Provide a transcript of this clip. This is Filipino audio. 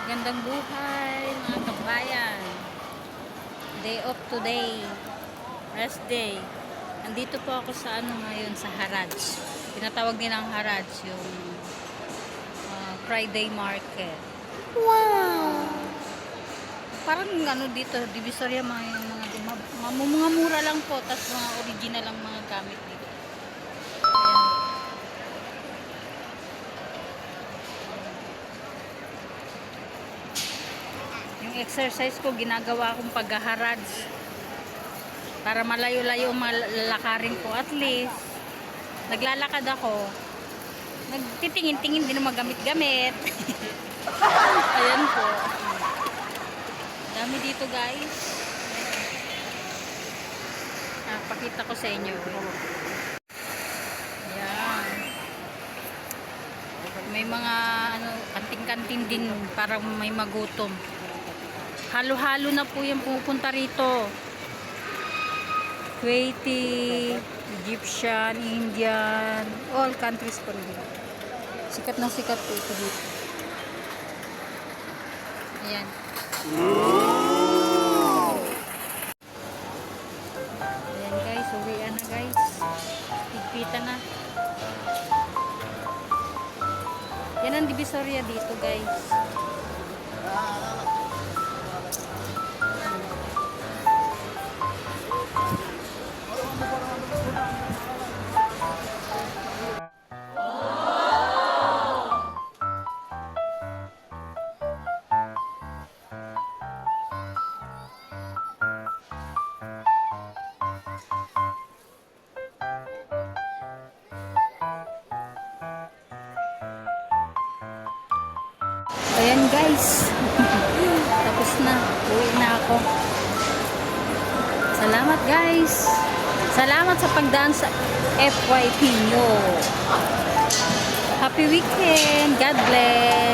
Gandang buhay mga kabayan. Day off today. Rest day. Nandito po ako sa ngayon sa Haraj. Tinatawag nilang Haraj yung Friday market. Wow! Parang dito, Divisoria mga mura lang po, tas mga original lang mga gamit dito. Ayan. Yung exercise ko, ginagawa akong paghaharaj para malayo-layo malalakarin ko. At least, naglalakad ako. Nagtitingin-tingin din ng magamit-gamit. Ayan po. Dami dito guys. Pakita ko sa inyo. Ayan. May mga kanting-kanting din para may magutom. Halo-halo na po yung pupunta rito. Kuwaiti, Egyptian, Indian, all countries po rin. Sikat na sikat po ito dito. Ayan. Ayan guys, uwian na guys. Tigpita na. Yan ang Divisoria dito guys. Ayan guys. Tapos na. Uwi na ako. Salamat guys. Salamat sa pagdaan sa FYP nyo. Happy weekend. God bless.